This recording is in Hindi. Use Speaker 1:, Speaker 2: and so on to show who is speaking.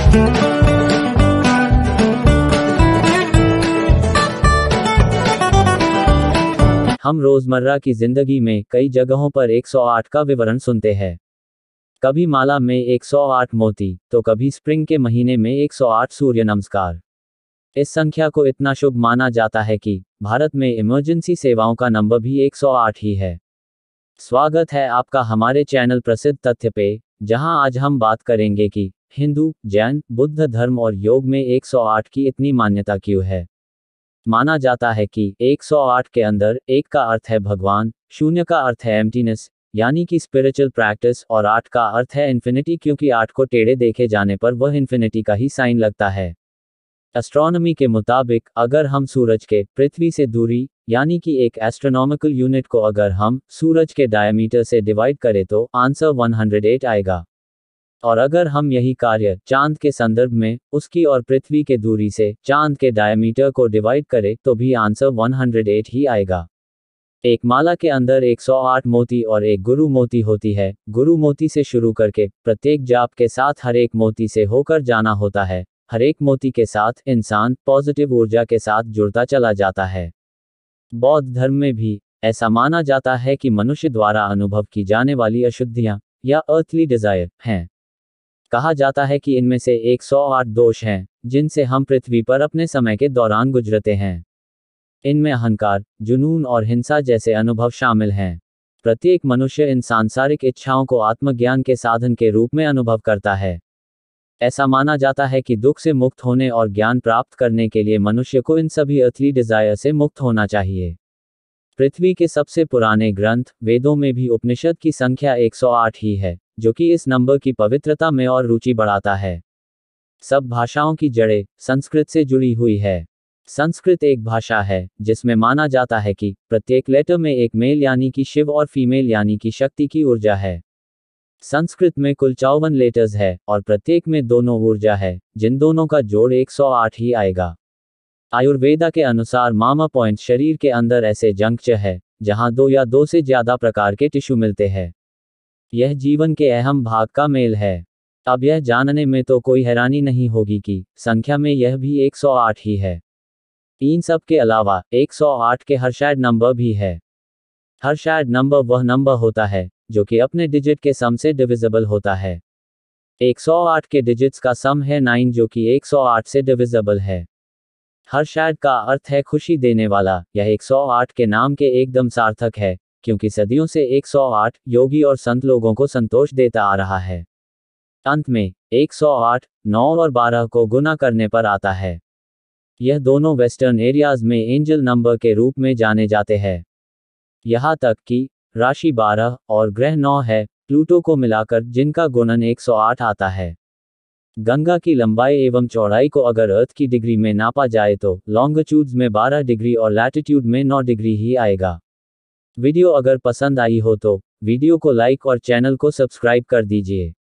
Speaker 1: हम रोजमर्रा की जिंदगी में कई जगहों पर 108 का विवरण सुनते हैं। कभी माला में 108 मोती, तो कभी स्प्रिंग के महीने में 108 सूर्य नमस्कार। इस संख्या को इतना शुभ माना जाता है कि भारत में इमरजेंसी सेवाओं का नंबर भी 108 ही है। स्वागत है आपका हमारे चैनल प्रसिद्ध तथ्य पे, जहां आज हम बात करेंगे कि हिंदू, जैन, बुद्ध धर्म और योग में 108 की इतनी मान्यता क्यों है। माना जाता है कि 108 के अंदर 1 का अर्थ है भगवान, 0 का अर्थ है एम्प्टीनेस यानी कि स्पिरिचुअल प्रैक्टिस और 8 का अर्थ है इन्फिनिटी, क्योंकि 8 को टेढ़े देखे जाने पर वह इन्फिनिटी का ही साइन लगता है। एस्ट्रोनॉमी के मुताबिक अगर हम सूरज के पृथ्वी से दूरी यानी कि एक एस्ट्रोनॉमिकल यूनिट को अगर हम सूरज के डायमीटर से डिवाइड करें तो आंसर 108 आएगा। और अगर हम यही कार्य चांद के संदर्भ में उसकी और पृथ्वी के दूरी से चांद के डायमीटर को डिवाइड करें तो भी आंसर 108 ही आएगा। एक माला के अंदर 108 मोती और एक गुरु मोती होती है। गुरु मोती से शुरू करके प्रत्येक जाप के साथ हर एक मोती से होकर जाना होता है। हर एक मोती के साथ इंसान पॉजिटिव ऊर्जा के साथ जुड़ता चला जाता है। बौद्ध धर्म में भी ऐसा माना जाता है कि मनुष्य द्वारा अनुभव की जाने वाली अशुद्धियां या अर्थली डिजायर हैं। कहा जाता है कि इनमें से 108 दोष हैं जिनसे हम पृथ्वी पर अपने समय के दौरान गुजरते हैं। इनमें अहंकार, जुनून और हिंसा जैसे अनुभव शामिल हैं। प्रत्येक मनुष्य इन सांसारिक इच्छाओं को आत्मज्ञान के साधन के रूप में अनुभव करता है। ऐसा माना जाता है कि दुख से मुक्त होने और ज्ञान प्राप्त करने के लिए मनुष्य को इन सभी अर्थली डिजायर से मुक्त होना चाहिए। पृथ्वी के सबसे पुराने ग्रंथ वेदों में भी उपनिषद की संख्या 108 ही है, जो कि इस नंबर की पवित्रता में और रुचि बढ़ाता है। सब भाषाओं की जड़ें संस्कृत से जुड़ी हुई है। संस्कृत एक भाषा है जिसमें माना जाता है कि प्रत्येक लेटर में एक मेल यानी कि शिव और फीमेल यानी कि शक्ति की ऊर्जा है। संस्कृत में कुल 54 लेटर्स है और प्रत्येक में दोनों ऊर्जा है, जिन दोनों का जोड़ 108 ही आएगा। आयुर्वेदा के अनुसार मामा पॉइंट शरीर के अंदर ऐसे जंक्चर है जहां 2 या 2 से ज्यादा प्रकार के टिश्यू मिलते हैं। यह जीवन के अहम भाग का मेल है। अब यह जानने में तो कोई हैरानी नहीं होगी कि संख्या में यह भी 108 ही है। इन सब के अलावा 108 के हर्षैड नंबर भी है। हर्षैड नंबर वह नंबर होता है जो कि अपने डिजिट के सम से डिविजिबल होता है। 108 के डिजिट्स का सम है 9 जो कि 108 से डिविजिबल है। हर्षैड का अर्थ है खुशी देने वाला। यह 108 के नाम के एकदम सार्थक है, क्योंकि सदियों से 108 योगी और संत लोगों को संतोष देता आ रहा है। अंत में 108 9 और 12 को गुना करने पर आता है। यह दोनों वेस्टर्न एरियाज में एंजल नंबर के रूप में जाने जाते हैं। यहाँ तक कि राशि 12 और ग्रह 9 है, प्लूटो को मिलाकर जिनका गुणन 108 आता है। गंगा की लंबाई एवं चौड़ाई को अगर अर्थ की डिग्री में नापा जाए तो लॉन्गिट्यूड्स में 12 डिग्री और लैटिट्यूड में 9 डिग्री ही आएगा। वीडियो अगर पसंद आई हो तो वीडियो को लाइक और चैनल को सब्सक्राइब कर दीजिए।